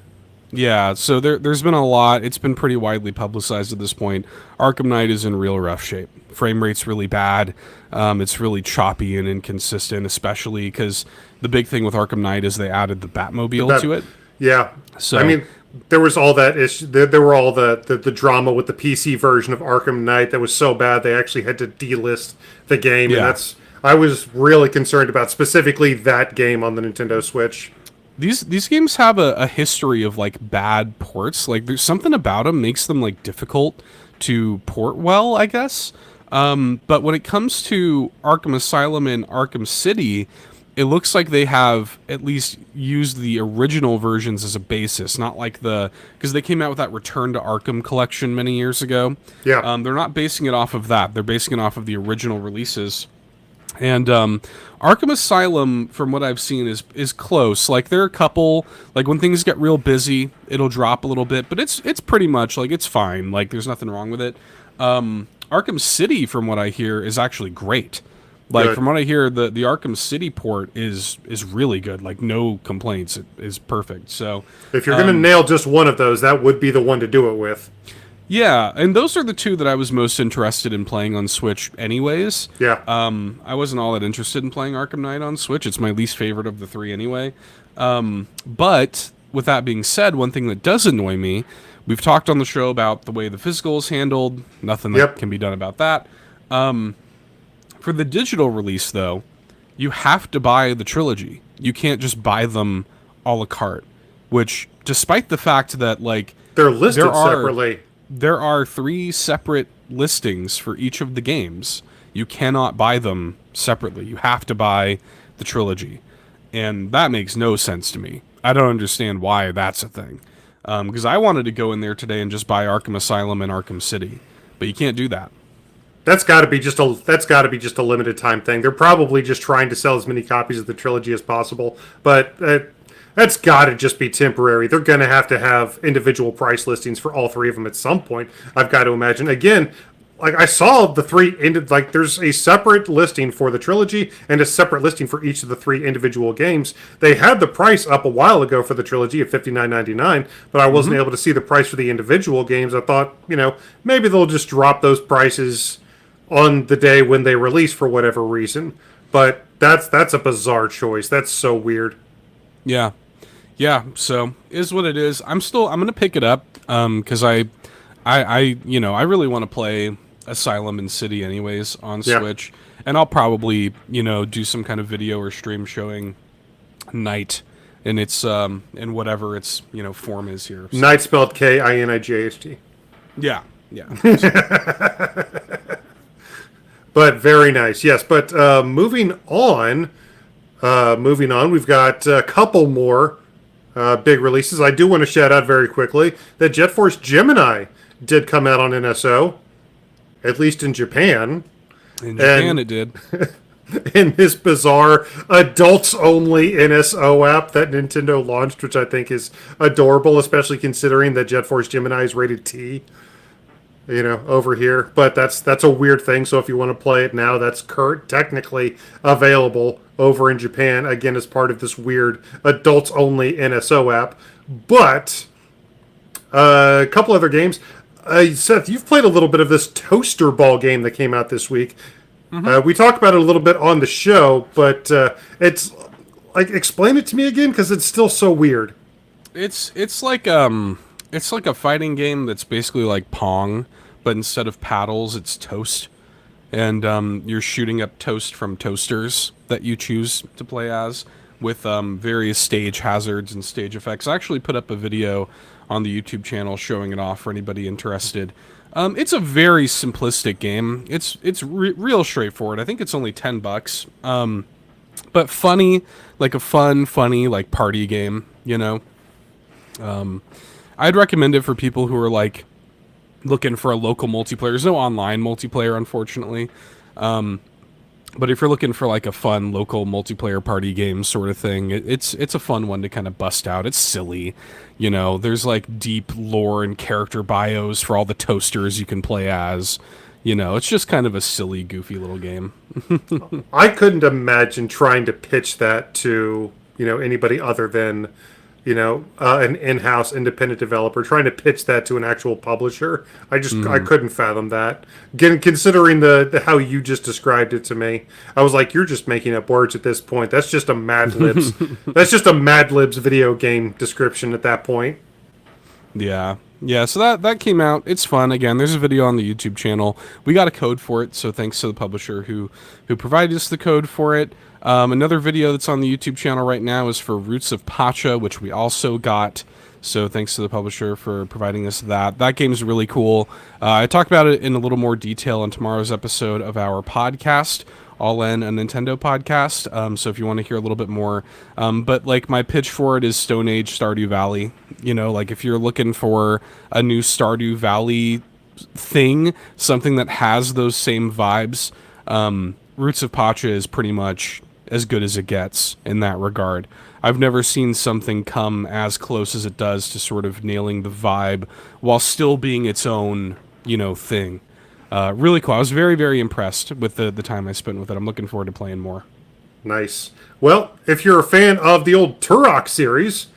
Yeah, so there's been a lot. It's been pretty widely publicized at this point. Arkham Knight is in real rough shape. Frame rate's really bad. It's really choppy and inconsistent, especially because the big thing with Arkham Knight is they added the Batmobile to it. Yeah. So I mean, there was all that issue. There were all the drama with the PC version of Arkham Knight that was so bad they actually had to delist the game. Yeah. And I was really concerned about specifically that game on the Nintendo Switch. these games have a history of like bad ports. Like there's something about them makes them like difficult to port well, I guess. But when it comes to Arkham Asylum and Arkham City, it looks like they have at least used the original versions as a basis, not like because they came out with that Return to Arkham collection many years ago. Yeah. They're not basing it off of that. They're basing it off of the original releases. And Arkham Asylum, from what I've seen, is close. Like there are a couple, like when things get real busy, it'll drop a little bit, but it's pretty much like it's fine. Like there's nothing wrong with it. Arkham City, from what I hear, is actually great. Like Good. from what I hear, the Arkham City port is really good. Like no complaints. It is perfect. So If you're going to nail just one of those, that would be the one to do it with. yeah, and those are the two that I was most interested in playing on Switch anyways. Yeah. I wasn't all that interested in playing Arkham Knight on Switch. It's my least favorite of the three anyway. But with that being said, one thing that does annoy me, we've talked on the show about the way the physical is handled. Nothing that Yep. can be done about that. For the digital release, though, you have to buy the trilogy. You can't just buy them a la carte, which, despite the fact that, like, They're listed there are- separately. there are 3 separate listings for each of the games. You cannot buy them separately. You have to buy the trilogy. And that makes no sense to me. I don't understand why that's a thing. Because I wanted to go in there today and just buy Arkham Asylum and Arkham City. But you can't do that. That's got to be just a limited time thing. They're probably just trying to sell as many copies of the trilogy as possible, but that's got to just be temporary. They're going to have individual price listings for all 3 of them at some point. I've got to imagine. Again, like I saw the 3 like there's a separate listing for the trilogy and a separate listing for each of the 3 individual games. They had the price up a while ago for the trilogy at $59.99, but I wasn't able to see the price for the individual games. I thought, maybe they'll just drop those prices on the day when they release for whatever reason. But that's a bizarre choice. That's so weird. Yeah. Yeah, so is what it is. I'm gonna pick it up because I really want to play Asylum and City anyways on Yeah. Switch, and I'll probably do some kind of video or stream showing Night in its in whatever its form is here. So, Night spelled Kinight. yeah, yeah. But very nice, yes. But moving on, we've got a couple more big releases. I do want to shout out very quickly that Jet Force Gemini did come out on NSO, at least in Japan. In Japan, it did. In this bizarre adults-only NSO app that Nintendo launched, which I think is adorable, especially considering that Jet Force Gemini is rated T. Over here. But that's a weird thing. So if you want to play it now, that's technically available over in Japan, again, as part of this weird adults-only NSO app. But a couple other games. Seth, you've played a little bit of this Toaster Ball game that came out this week. We talked about it a little bit on the show, but it's like, explain it to me again, because it's still so weird. It's like a fighting game that's basically like Pong, but instead of paddles, it's toast. And you're shooting up toast from toasters that you choose to play as, with various stage hazards and stage effects. I actually put up a video on the YouTube channel showing it off for anybody interested. It's a very simplistic game. It's real straightforward. I think it's only $10, but funny, like a funny like party game. I'd recommend it for people who are like looking for a local multiplayer. There's no online multiplayer, unfortunately. But if you're looking for like a fun local multiplayer party game sort of thing, it's a fun one to kind of bust out. It's silly, There's like deep lore and character bios for all the toasters you can play as. It's just kind of a silly, goofy little game. I couldn't imagine trying to pitch that to anybody other than an in-house independent developer, trying to pitch that to an actual publisher. I couldn't fathom that. Again, considering the how you just described it to me, I was like, you're just making up words at this point. That's just a Mad Libs. That's just a Mad Libs video game description at that point. Yeah. Yeah, so that came out. It's fun. Again, there's a video on the YouTube channel. We got a code for it, so thanks to the publisher who provided us the code for it. Another video that's on the YouTube channel right now is for Roots of Pacha, which we also got. So thanks to the publisher for providing us that. That game's really cool. I talked about it in a little more detail in tomorrow's episode of our podcast, All In, a Nintendo podcast. So if you want to hear a little bit more, but like my pitch for it is Stone Age Stardew Valley. You know, like if you're looking for a new Stardew Valley thing, something that has those same vibes, Roots of Pacha is pretty much as good as it gets in that regard. I've never seen something come as close as it does to sort of nailing the vibe while still being its own, thing. Really cool. I was very, very impressed with the time I spent with it. I'm looking forward to playing more. Nice. Well, if you're a fan of the old Turok series,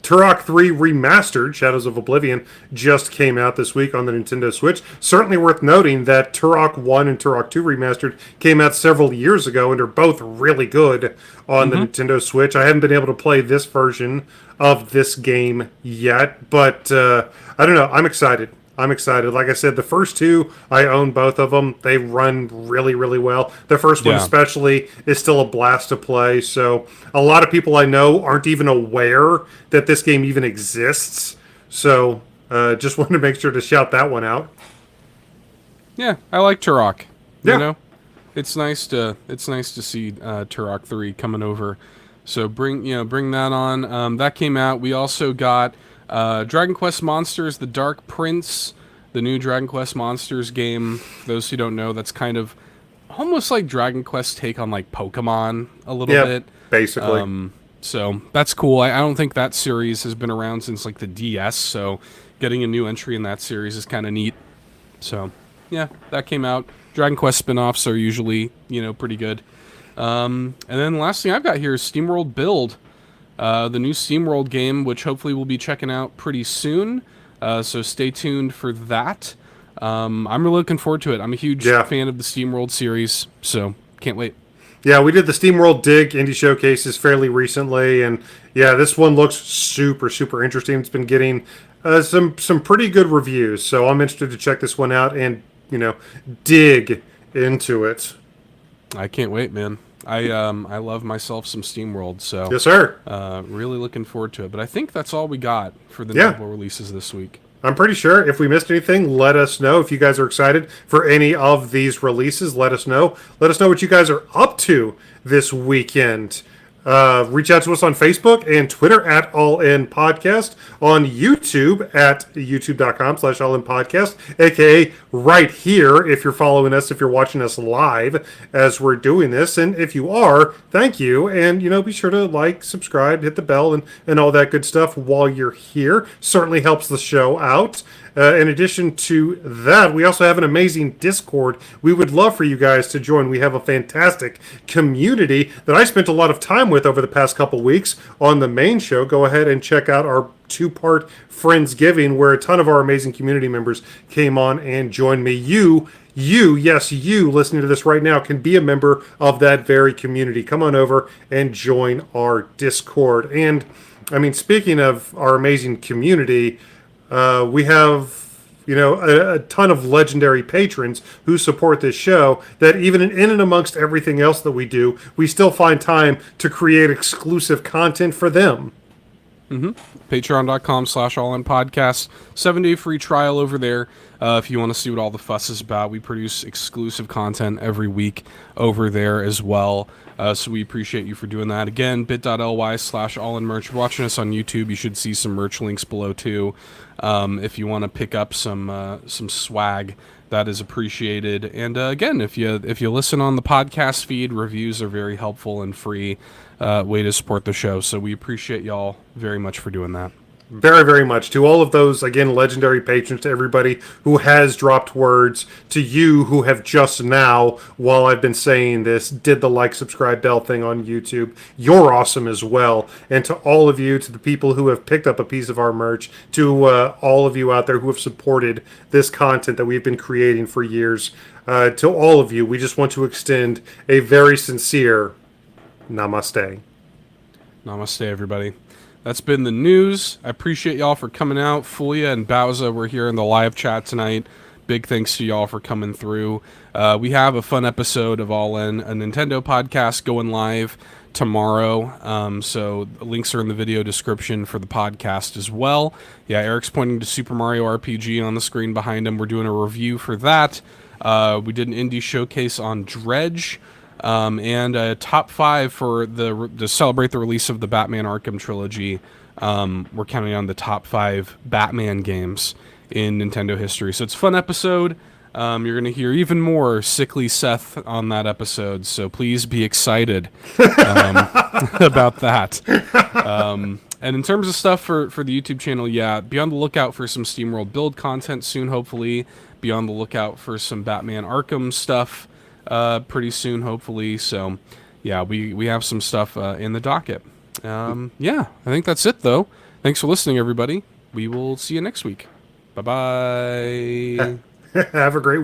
Turok 3 Remastered, Shadows of Oblivion, just came out this week on the Nintendo Switch. Certainly worth noting that Turok 1 and Turok 2 Remastered came out several years ago and are both really good on the Nintendo Switch. I haven't been able to play this version of this game yet, but I don't know. I'm excited. Like I said, the first two, I own both of them. They run really, really well. The first one especially is still a blast to play. So a lot of people I know aren't even aware that this game even exists. So just wanted to make sure to shout that one out. Yeah, I like Turok. Yeah. You know, it's nice to see Turok 3 coming over. So bring that on. That came out. We also got Dragon Quest Monsters: The Dark Prince, the new Dragon Quest Monsters game. For those who don't know, that's kind of almost like Dragon Quest take on like Pokemon a little bit. Basically. So that's cool. I don't think that series has been around since like the DS, so getting a new entry in that series is kind of neat. So yeah, that came out. Dragon Quest spin-offs are usually, pretty good. And then the last thing I've got here is SteamWorld Build. The new SteamWorld game, which hopefully we'll be checking out pretty soon. So stay tuned for that. I'm really looking forward to it. I'm a huge fan of the SteamWorld series, so can't wait. Yeah, we did the SteamWorld Dig Indie Showcases fairly recently, and yeah, this one looks super, super interesting. It's been getting some pretty good reviews, so I'm interested to check this one out and, dig into it. I can't wait, man. I love myself some SteamWorld, so yes, sir. Really looking forward to it. But I think that's all we got for the notable releases this week. I'm pretty sure. If we missed anything, let us know. If you guys are excited for any of these releases, let us know. Let us know what you guys are up to this weekend. Reach out to us on Facebook and Twitter at All In Podcast, on YouTube at youtube.com/allinpodcast, aka right here if you're following us, if you're watching us live as we're doing this. And if you are, thank you. And, be sure to like, subscribe, hit the bell, and all that good stuff while you're here. Certainly helps the show out. In addition to that, we also have an amazing Discord we would love for you guys to join. We have a fantastic community that I spent a lot of time with over the past couple weeks on the main show. Go ahead and check out our 2-part Friendsgiving, where a ton of our amazing community members came on and joined me. You, yes, you listening to this right now can be a member of that very community. Come on over and join our Discord. And, speaking of our amazing community, we have, a ton of legendary patrons who support this show that even in and amongst everything else that we do, we still find time to create exclusive content for them. Patreon.com/allinpodcast. 7-day free trial over there. If you want to see what all the fuss is about, we produce exclusive content every week over there as well. So we appreciate you for doing that. Again, bit.ly/allinmerch. If you're watching us on YouTube, you should see some merch links below too. If you want to pick up some swag, that is appreciated. And again, if you listen on the podcast feed, reviews are very helpful and free way to support the show. So we appreciate y'all very much for doing that. Very, very much. To all of those, again, legendary patrons, to everybody who has dropped words, to you who have just now, while I've been saying this, did the like, subscribe, bell thing on YouTube. You're awesome as well. And to all of you, to the people who have picked up a piece of our merch, to all of you out there who have supported this content that we've been creating for years, to all of you, we just want to extend a very sincere namaste. Namaste, everybody. That's been the news. I appreciate y'all for coming out. Fulia and Bowza were here in the live chat tonight. Big thanks to y'all for coming through. We have a fun episode of All In, a Nintendo podcast going live tomorrow. So links are in the video description for the podcast as well. Yeah, Eric's pointing to Super Mario RPG on the screen behind him. We're doing a review for that. We did an indie showcase on Dredge. And a top 5 for to celebrate the release of the Batman Arkham trilogy. We're counting on the top 5 Batman games in Nintendo history. So it's a fun episode. You're going to hear even more sickly Seth on that episode. So please be excited about that. And in terms of stuff for the YouTube channel, yeah, be on the lookout for some SteamWorld build content soon, hopefully. Be on the lookout for some Batman Arkham stuff pretty soon, hopefully. So yeah, we have some stuff in the docket. Yeah, I think that's it though. Thanks for listening, everybody. We will see you next week. Bye bye. Have a great